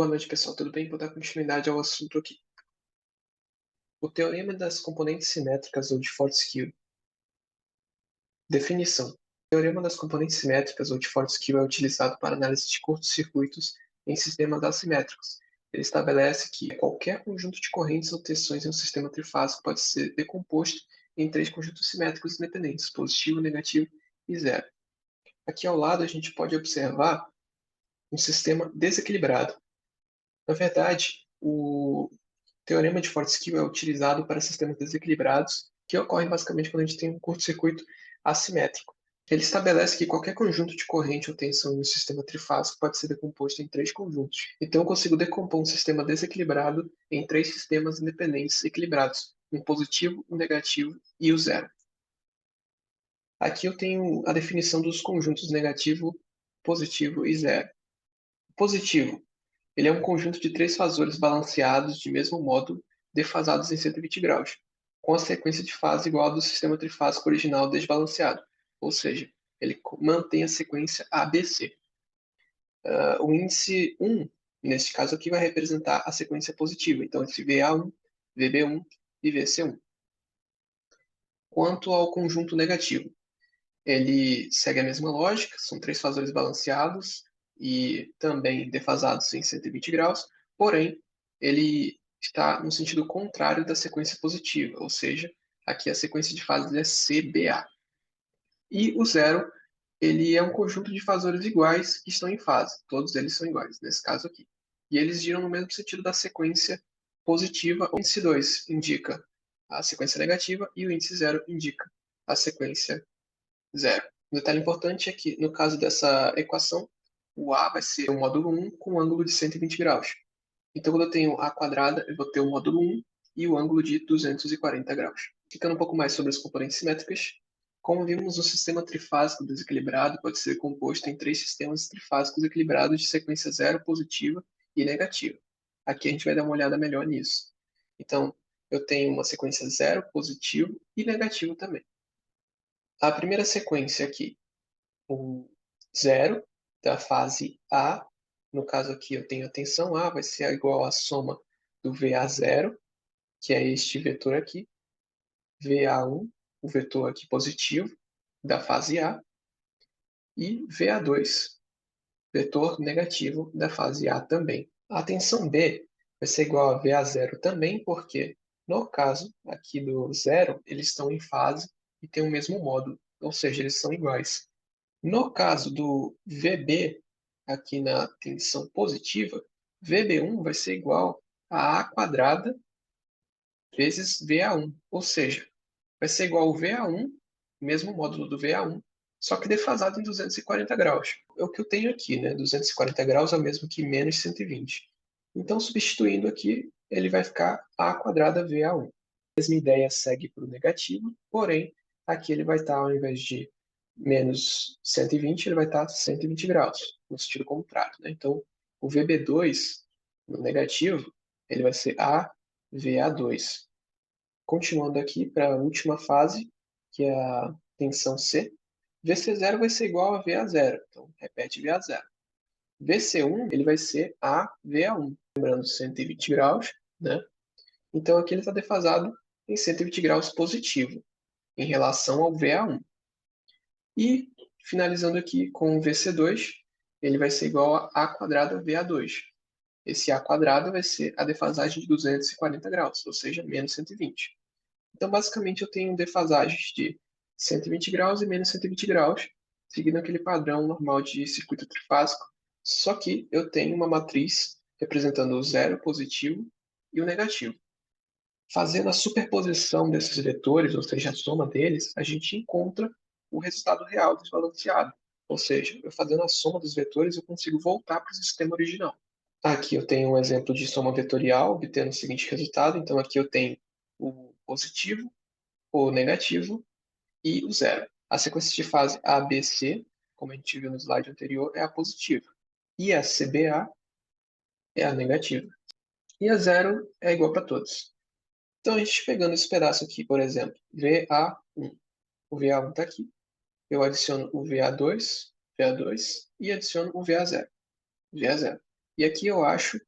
Boa noite, pessoal. Tudo bem? Vou dar continuidade ao assunto aqui. O teorema das componentes simétricas ou de Fortescue. Definição. O teorema das componentes simétricas ou de Fortescue é utilizado para análise de curtos-circuitos em sistemas assimétricos. Ele estabelece que qualquer conjunto de correntes ou tensões em um sistema trifásico pode ser decomposto em três conjuntos simétricos independentes, positivo, negativo e zero. Aqui ao lado a gente pode observar um sistema desequilibrado. Na verdade, o teorema de Fortescue é utilizado para sistemas desequilibrados, que ocorrem basicamente quando a gente tem um curto-circuito assimétrico. Ele estabelece que qualquer conjunto de corrente ou tensão em um sistema trifásico pode ser decomposto em três conjuntos. Então, eu consigo decompor um sistema desequilibrado em três sistemas independentes equilibrados, um positivo, um negativo e o zero. Aqui eu tenho a definição dos conjuntos negativo, positivo e zero. Positivo. Ele é um conjunto de três fasores balanceados de mesmo modo, defasados em 120 graus, com a sequência de fase igual à do sistema trifásico original desbalanceado, ou seja, ele mantém a sequência ABC. O índice 1, neste caso aqui, vai representar a sequência positiva, então esse VA1, VB1 e VC1. Quanto ao conjunto negativo, ele segue a mesma lógica, são três fasores balanceados e também defasados em 120 graus, porém, ele está no sentido contrário da sequência positiva, ou seja, aqui a sequência de fases é CBA. E o zero, ele é um conjunto de fasores iguais que estão em fase, todos eles são iguais, nesse caso aqui. E eles giram no mesmo sentido da sequência positiva. O índice 2 indica a sequência negativa e o índice 0 indica a sequência zero. Um detalhe importante é que, no caso dessa equação, o A vai ser o módulo 1 com um ângulo de 120 graus. Então, quando eu tenho A quadrada, eu vou ter o módulo 1 e o ângulo de 240 graus. Ficando um pouco mais sobre as componentes simétricas, como vimos, um sistema trifásico desequilibrado pode ser composto em três sistemas trifásicos equilibrados de sequência zero, positiva e negativa. Aqui a gente vai dar uma olhada melhor nisso. Então, eu tenho uma sequência zero, positivo e negativo também. A primeira sequência aqui, o zero da fase A, no caso aqui eu tenho a tensão A, vai ser igual à soma do VA0, que é este vetor aqui, VA1, o vetor aqui positivo da fase A, e VA2, vetor negativo da fase A também. A tensão B vai ser igual a VA0 também, porque no caso aqui do zero, eles estão em fase e têm o mesmo módulo, ou seja, eles são iguais. No caso do VB, aqui na tensão positiva, VB1 vai ser igual a A quadrada vezes VA1, ou seja, vai ser igual ao VA1, mesmo módulo do VA1, só que defasado em 240 graus. É o que eu tenho aqui, né? 240 graus é o mesmo que menos 120. Então, substituindo aqui, ele vai ficar A quadrada VA1. A mesma ideia segue para o negativo, porém, aqui ele vai estar, ao invés de menos 120, ele vai estar 120 graus, no sentido contrário, né? Então, o VB2, no negativo, ele vai ser A VA2. Continuando aqui para a última fase, que é a tensão C, VC0 vai ser igual a VA0, então repete VA0. VC1 ele vai ser A VA1, lembrando 120 graus, né? Então aqui ele está defasado em 120 graus positivo em relação ao VA1. E finalizando aqui com o VC2, ele vai ser igual a A quadrada VA2. Esse A quadrado vai ser a defasagem de 240 graus, ou seja, menos 120. Então, basicamente, eu tenho defasagens de 120 graus e menos 120 graus, seguindo aquele padrão normal de circuito trifásico, só que eu tenho uma matriz representando o zero positivo e o negativo. Fazendo a superposição desses vetores, ou seja, a soma deles, a gente encontra o resultado real desbalanceado. Ou seja, eu fazendo a soma dos vetores, eu consigo voltar para o sistema original. Aqui eu tenho um exemplo de soma vetorial, obtendo o seguinte resultado. Então, aqui eu tenho o positivo, o negativo e o zero. A sequência de fase ABC, como a gente viu no slide anterior, é a positiva. E a CBA é a negativa. E a zero é igual para todos. Então, a gente pegando esse pedaço aqui, por exemplo, VA1. O VA1 está aqui. Eu adiciono o VA2 e adiciono o VA0. VA0. E aqui eu acho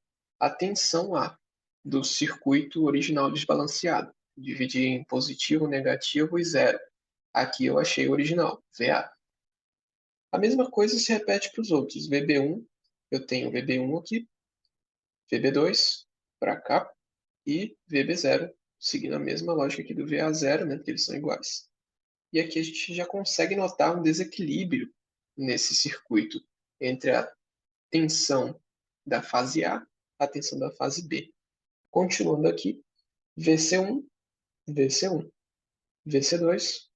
a tensão A do circuito original desbalanceado. Dividir em positivo, negativo e zero. Aqui eu achei o original, VA. A mesma coisa se repete para os outros. VB1, eu tenho VB1 aqui, VB2 para cá e VB0, seguindo a mesma lógica aqui do VA0, né, porque eles são iguais. E aqui a gente já consegue notar um desequilíbrio nesse circuito entre a tensão da fase A tensão da fase B. Continuando aqui, VC1, VC1, VC2,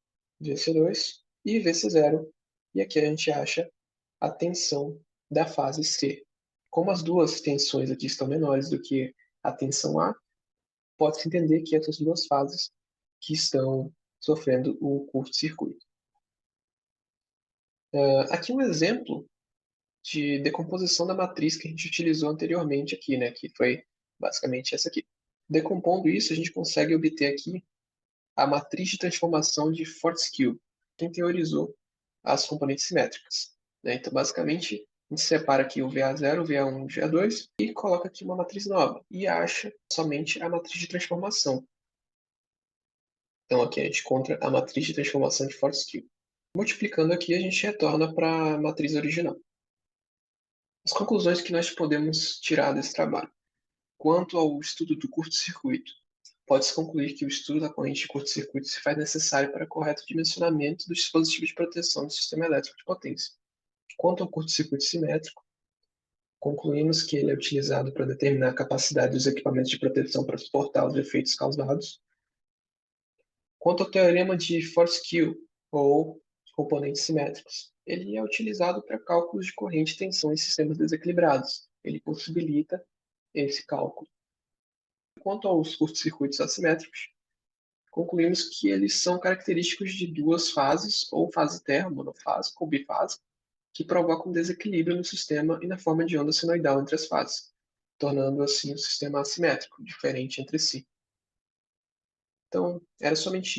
VC2 e VC0. E aqui a gente acha a tensão da fase C. Como as duas tensões aqui estão menores do que a tensão A, pode-se entender que essas duas fases que estão sofrendo o curto-circuito. Aqui um exemplo de decomposição da matriz que a gente utilizou anteriormente aqui, né, que foi basicamente essa aqui. Decompondo isso, a gente consegue obter aqui a matriz de transformação de Fortescue, quem teorizou as componentes simétricas, né? Então, basicamente, a gente separa aqui o VA0, o VA1 e o VA2 e coloca aqui uma matriz nova e acha somente a matriz de transformação. Então, aqui a gente encontra a matriz de transformação de Fortescue. Multiplicando aqui, a gente retorna para a matriz original. As conclusões que nós podemos tirar desse trabalho. Quanto ao estudo do curto-circuito, pode-se concluir que o estudo da corrente de curto-circuito se faz necessário para correto dimensionamento dos dispositivos de proteção do sistema elétrico de potência. Quanto ao curto-circuito simétrico, concluímos que ele é utilizado para determinar a capacidade dos equipamentos de proteção para suportar os efeitos causados. Quanto ao teorema de Fortescue, ou componentes simétricos, ele é utilizado para cálculos de corrente e tensão em sistemas desequilibrados. Ele possibilita esse cálculo. Quanto aos curtos-circuitos assimétricos, concluímos que eles são característicos de duas fases, ou fase terra, monofásica ou bifásica, que provocam desequilíbrio no sistema e na forma de onda senoidal entre as fases, tornando assim o sistema assimétrico, diferente entre si. Então, era somente